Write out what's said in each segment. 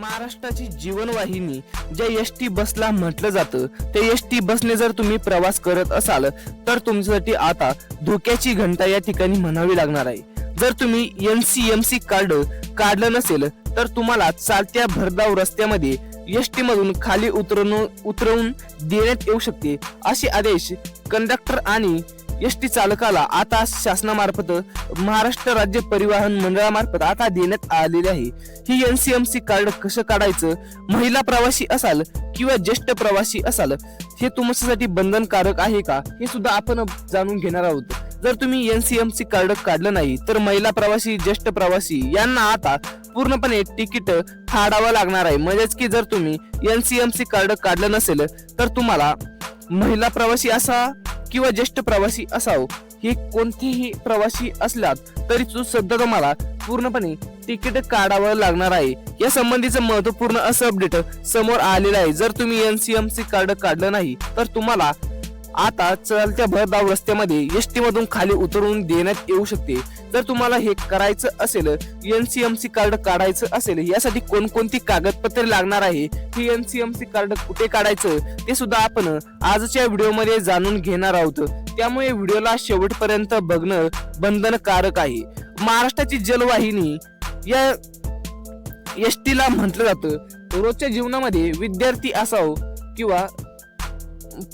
महाराष्ट्राची जीवनवाहिनी ज्या एसटी बसला म्हटलं जातं, त्या एसटी बसने जर तुम्ही प्रवास करत असाल तर तुमच्यासाठी आता धोक्याची घंटा या ठिकाणी म्हणावी लागणार आहे. जर तुम्ही NCMC कार्ड काढलं नसेल तर तुम्हाला चालत्या भरधाव रस्त्यामध्ये एसटी मधून खाली उतरवून देण्यात येऊ शकते, असे आदेश कंडक्टर आणि एसटी चालकाला आता शासनामार्फत महाराष्ट्र राज्य परिवहन मंडळामार्फत आता देण्यात आलेले आहे. ही NCMC कार्ड कसं काढायचं, महिला प्रवासी असाल किंवा ज्येष्ठ प्रवासी असाल, हे तुमच्यासाठी बंधनकारक आहे का हे सुद्धा आपण जाणून घेणार आहोत. जर तुम्ही NCMC कार्ड काढलं नाही तर महिला प्रवासी, ज्येष्ठ प्रवासी यांना आता पूर्णपणे तिकीट फाडावं लागणार आहे. म्हणजेच की जर तुम्ही NCMC कार्ड काढलं नसेल तर तुम्हाला महिला प्रवासी असा किंवा ज्येष्ठ प्रवासी असाव, हे कोणतेही प्रवासी असलात तरी सुद्धा तुम्हाला पूर्णपणे तिकीट काढावं लागणार आहे. या संबंधीचं महत्वपूर्ण असं अपडेट समोर आलेलं आहे. जर तुम्ही NCMC कार्ड काढलं नाही तर तुम्हाला आता चालत्या भरधाव रस्त्यामध्ये एसटी मधून खाली उतरवून देण्यात येऊ शकते. जर तुम्हाला हे करायचं असेल, NCMC कार्ड काढायचं असेल, यासाठी कोणकोणती कागदपत्रे लागणार आहे, ही NCMC कार्ड कुठे काढायचं ते सुद्धा आपण आजच्या व्हिडिओमध्ये जाणून घेणार आहोत. त्यामुळे व्हिडिओला शेवटपर्यंत बघणं बंधनकारक आहे. महाराष्ट्राची जलवाहिनी या एसटीला म्हटलं जातं. रोजच्या जीवनामध्ये विद्यार्थी असावं किंवा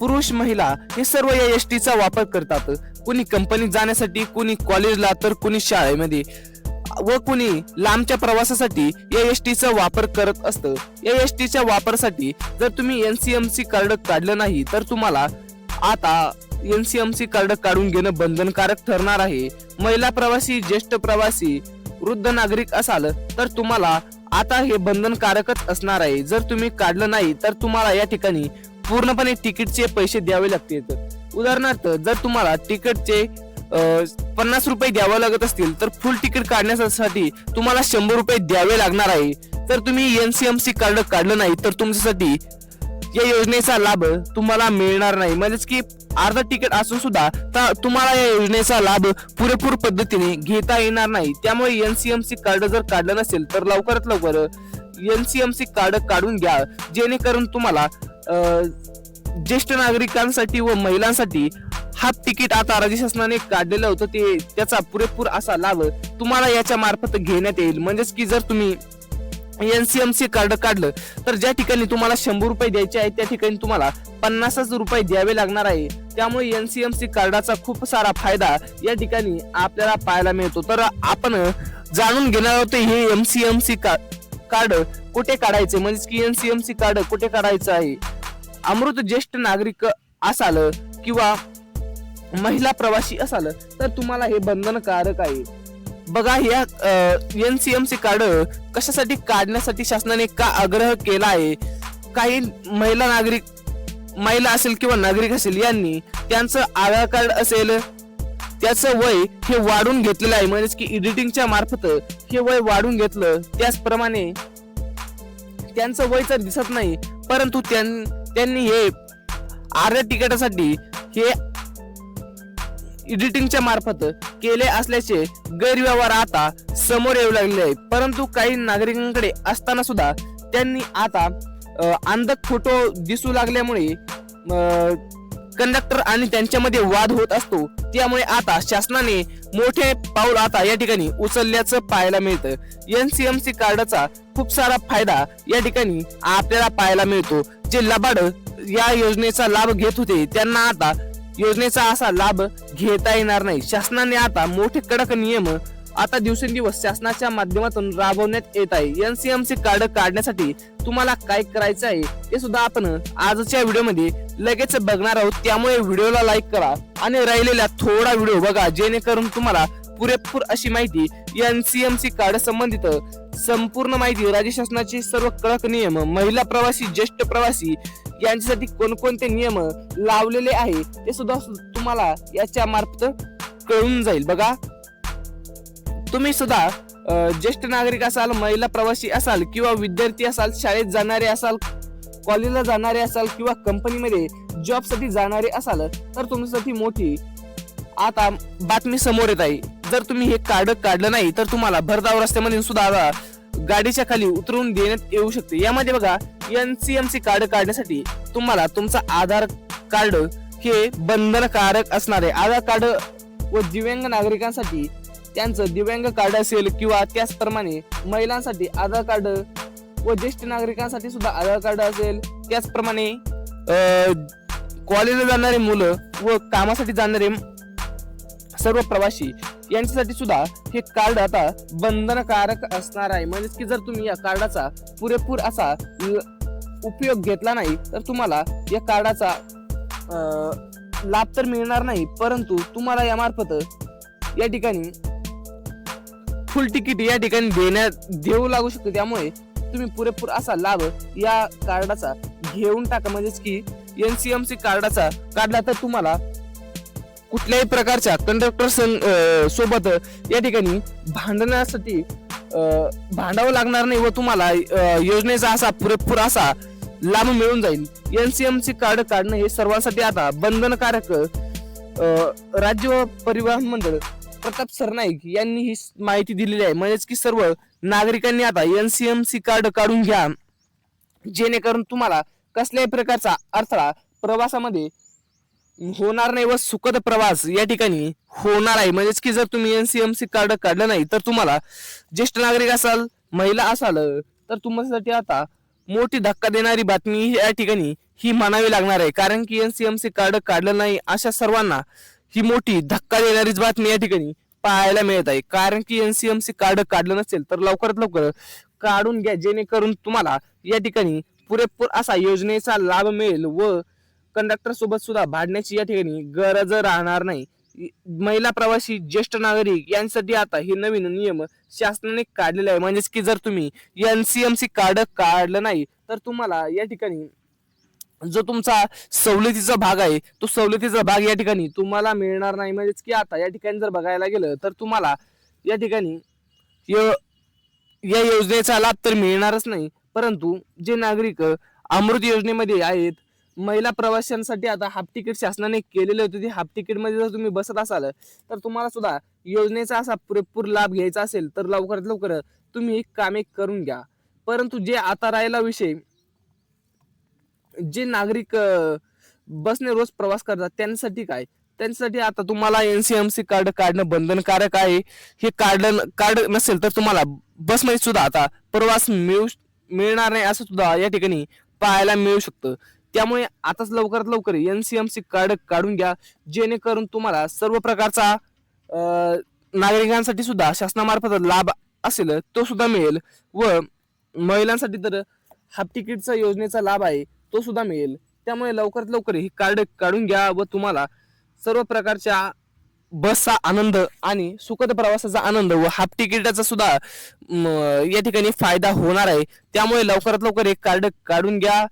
पुरुष, महिला हे सर्व या एसटीचा वापर करतात. कुणी कंपनीत जाण्यासाठी, कुणी कॉलेजला, तर कुणी शाळेमध्ये व कुणी लांबच्या प्रवासासाठी या एसटीचा वापर करत असतं. या एसटीच्या वापरासाठी जर तुम्ही NCMC कार्ड काढलं नाही तर तुम्हाला आता NCMC कार्ड काढून घेणं बंधनकारक ठरणार आहे. महिला प्रवासी, ज्येष्ठ प्रवासी, वृद्ध नागरिक असाल तर तुम्हाला आता हे बंधनकारकच असणार आहे. जर तुम्ही काढलं नाही तर तुम्हाला या ठिकाणी पूर्णपणे तिकीटचे पैसे द्यावे लागतील. उदाहरणार्थ जर तुम्हाला तिकीटचे 50 रुपये द्यावे लागत असतील तर फुल तिकीट काढण्यासाठी तुम्हाला 100 रुपये द्यावे लागणार आहे. जर तुम्ही NCMC कार्ड काढलं नाही तर तुमच्यासाठी या योजनेचा लाभ तुम्हाला मिळणार नाही. म्हणजेच की अर्ध तिकीट असून सुद्धा तुम्हाला या योजनेचा लाभ पुरेपूर पद्धतीने घेता येणार नाही. त्यामुळे NCMC कार्ड जर काढलं नसेल तर लवकरात लवकर NCMC कार्ड काढून घ्या, जेणेकरून तुम्हाला ज्येष्ठ नागरिकांसाठी व महिलांसाठी हाफ तिकीट आता राज्य शासनाने काढलेलं होतं, ते त्याचा पुरेपूर असा लाभ तुम्हाला याच्या मार्फत घेण्यात येईल. म्हणजेच की जर तुम्ही NCMC कार्ड काढलं तर ज्या ठिकाणी तुम्हाला 100 रुपये द्यायचे आहेत त्या ठिकाणी तुम्हाला 50 रुपये द्यावे लागणार आहे. त्यामुळे NCMC कार्डाचा खूप सारा फायदा या ठिकाणी आपल्याला पाहायला मिळतो. तर आपण जाणून घेणार आहोत हे NCMC कार्ड कुठे काढायचे, म्हणजे की NCMC कार्ड कुठे काढायचं आहे. अमृत ज्येष्ठ नागरिक असाल किंवा महिला प्रवासी असाल तर तुम्हाला हे बंधनकारक आहे. बघा, या NCMC कार्ड कशासाठी काढण्यासाठी शासनाने का आग्रह केला आहे. काही महिला असेल किंवा नागरिक असेल यांनी त्यांचं आधार कार्ड असेल त्याचं वय हे वाढून घेतलेलं आहे. म्हणजे की एडिटिंगच्या मार्फत हे वय वाढून घेतलं, त्याचप्रमाणे त्यांचं वय तर दिसत नाही, परंतु त्यांनी हे अर्ध्या तिकिटासाठी हे एडिटिंगच्या मार्फत केले असल्याचे गैरव्यवहार आता समोर येऊ लागले आहे. परंतु काही नागरिकांकडे असताना सुद्धा त्यांनी आता अंधक फोटो दिसू लागल्यामुळे कंडक्टर आणि त्यांच्यामध्ये वाद होत असतो. त्यामुळे आता शासनाने मोठे पाऊल आता या ठिकाणी उचलल्याचं पाहायला मिळतं. NCMC कार्डचा खूप सारा फायदा या ठिकाणी आपल्याला पाहायला मिळतो. जे लबाड या योजनेचा लाभ घेत होते त्यांना आता योजनेचा असा लाभ घेता येणार नाही. शासनाने आता मोठे कडक नियम आता दिवसेंदिवस शासनाच्या माध्यमातून राबवण्यात येत आहे. NCMC कार्ड काढण्यासाठी तुम्हाला काय करायचं आहे ते सुद्धा आपण आजच्या व्हिडिओमध्ये लगेच बघणार आहोत. त्यामुळे व्हिडिओला लाईक करा आणि राहिलेला थोडा व्हिडिओ बघा, जेणेकरून तुम्हाला पुरेपूर अशी माहिती NCMC कार्ड संबंधित संपूर्ण माहिती, राज्य शासनाचे सर्व कडक नियम, महिला प्रवासी, ज्येष्ठ प्रवासी यांच्यासाठी कोणकोणते नियम लावलेले आहे ते सुद्धा तुम्हाला याच्या मार्फत कळून जाईल. बघा, तुम्ही सुद्धा ज्येष्ठ नागरिक असाल, महिला प्रवासी असाल किंवा विद्यार्थी असाल, शाळेत जाणारे असाल, कॉलेजला जाणारे असाल किंवा कंपनीमध्ये जॉब साठी जाणारे असाल तर तुमच्यासाठी मोठी आता बातमी समोर येत आहे. जर तुम्ही हे कार्ड काढलं नाही तर तुम्हाला भरधाव रस्त्यामध्ये सुद्धा गाडीच्या खाली उतरवून देण्यात येऊ शकते. यामध्ये बघा, एनसीएमसी कार्ड काढण्यासाठी तुम्हाला तुमचं आधार कार्ड हे बंधनकारक असणार आहे. आधार कार्ड व दिव्यांग नागरिकांसाठी त्यांचं दिव्यांग कार्ड असेल किंवा त्याचप्रमाणे महिलांसाठी आधार कार्ड व ज्येष्ठ नागरिकांसाठी सुद्धा आधार कार्ड असेल. त्याचप्रमाणे कॉलेजला जाणारे मुलं व कामासाठी जाणारे सर्व प्रवासी यांच्यासाठी सुद्धा हे कार्ड आता बंधनकारक असणार आहे. म्हणजेच की जर तुम्ही या कार्डाचा पुरेपूर असा उपयोग घेतला नाही तर तुम्हाला या कार्डाचा लाभ तर मिळणार नाही, परंतु तुम्हाला यामार्फत या ठिकाणी फुल तिकीट या ठिकाणी देऊ लागू शकतो. त्यामुळे तुम्ही पुरेपूर असा लाभ या कार्डाचा घेऊन टाका. म्हणजेच की एनसीएमसी कार्डाचा काढला तर तुम्हाला कुठल्याही प्रकारच्या कंडक्टर सोबत या ठिकाणी भांडण्यासाठी भांडावं लागणार नाही व तुम्हाला योजनेचा असा पुरेपूर असा लाभ मिळून जाईल. एनसीएमसी कार्ड काढणं हे सर्वांसाठी आता बंधनकारक राज्य व परिवहन मंडळ प्रताप सरनाईक यांनी ही माहिती दिलेली आहे. म्हणजेच की सर्व नागरिकांनी आता एनसीएमसी कार्ड काढून घ्या, जेणेकरून तुम्हाला कसल्याही प्रकारचा अडथळा प्रवासामध्ये होणार नाही व सुखद प्रवास या ठिकाणी होणार आहे. म्हणजेच की जर तुम्ही एनसीएमसी कार्ड काढलं नाही तर तुम्हाला ज्येष्ठ नागरिक असाल, महिला असाल तर तुमच्यासाठी आता मोठी धक्का देणारी बातमी या ठिकाणी ही म्हणावी लागणार आहे. कारण की एनसीएमसी कार्ड काढलं नाही अशा सर्वांना ही मोठी धक्का देणारीच बातमी या ठिकाणी पाहायला मिळत आहे. कारण की एनसीएमसी कार्ड काढलं नसेल तर लवकरात लवकर काढून घ्या, जेणेकरून तुम्हाला या ठिकाणी पुरेपूर असा योजनेचा लाभ मिळेल व कंडक्टर सोबत सुद्धा भांडण्याची या ठिकाणी गरज राहणार नाही. महिला प्रवासी, ज्येष्ठ नागरिक यांसाठी आता हे नवीन नियम शासनाने काढलेले आहे. म्हणजेच की जर तुम्ही एनसीएमसी कार्ड काढलं नाही तर तुम्हाला या ठिकाणी जो तुमचा सवलतीचा भाग आहे तो सवलतीचा भाग या ठिकाणी तुम्हाला मिळणार नाही. म्हणजेच की आता या ठिकाणी जर बघायला गेलं तर तुम्हाला या ठिकाणी या योजनेचा लाभ तर मिळणारच नाही, परंतु जे नागरिक अमृत योजनेमध्ये आहेत, महिला प्रवाशांसाठी आता हाफ तिकीट शासनाने केलेले होते. ते हाफ तिकीट मध्ये जर तुम्ही बसत असाल तर तुम्हाला सुद्धा योजनेचा असा पुरेपूर लाभ घ्यायचा असेल तर लवकरात लवकर तुम्ही ही कामे करून घ्या. परंतु जे आता राहिला विषय, जे नागरिक बसने रोज प्रवास करतात त्यांच्यासाठी काय, त्यांच्यासाठी आता तुम्हाला एनसीएमसी कार्ड काढणं बंधनकारक आहे. हे कार्ड नसेल तर तुम्हाला बसमध्ये सुद्धा आता प्रवास मिळणार नाही असं सुद्धा या ठिकाणी पाहायला मिळू शकतं. त्यामुळे आताच लवकरात लवकर एनसीएमसी कार्ड काढून घ्या, जेणेकरून तुम्हाला सर्व प्रकारचा नागरिकांसाठी सुद्धा शासनामार्फत लाभ असेल तो सुद्धा मिळेल व महिलांसाठी तर हाफ तिकीटचा योजनेचा लाभ आहे तो सुद्धा मिळेल. त्यामुळे लवकरात लवकर हे कार्ड काढून घ्या व तुम्हाला सर्व प्रकारच्या बसचा आनंद आणि सुखद प्रवासाचा आनंद व हाफ तिकिटाचा सुद्धा या ठिकाणी फायदा होणार आहे. त्यामुळे लवकरात लवकर एक कार्ड काढून घ्या,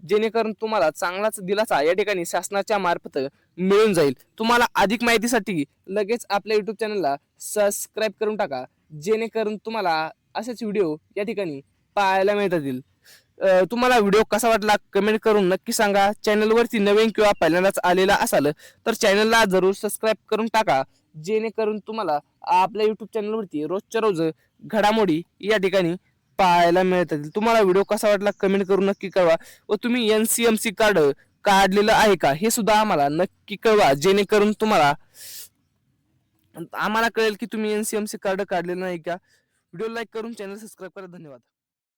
जेणेकरून तुम्हाला चांगलाच दिलासा या ठिकाणी शासनाच्या मार्फत मिळून जाईल. तुम्हाला अधिक माहितीसाठी लगेच आपल्या युट्यूब चॅनलला सबस्क्राईब करून टाका, जेणेकरून तुम्हाला असेच व्हिडिओ या ठिकाणी पाहायला मिळतील. तुम्हाला व्हिडिओ कसा वाटला कमेंट करून नक्की सांगा. चॅनलवरती नवीन किंवा पहिल्यांदाच आलेला असाल तर चॅनलला जरूर सबस्क्राईब करून टाका, जेणेकरून तुम्हाला आपल्या युट्यूब चॅनलवरती रोजच्या रोज घडामोडी या ठिकाणी पाहायला मिळतील. तुम्हाला व्हिडिओ कसा वाटला कमेंट करून नक्की कळवा व तुम्ही एनसीएमसी कार्ड काढलेलं आहे का हे सुद्धा आम्हाला नक्की कळवा, जेणेकरून तुम्हाला आम्हाला कळेल की तुम्ही एनसीएमसी कार्ड काढलेलं नाही का. व्हिडिओ लाईक करून चॅनल सबस्क्राईब करा. धन्यवाद.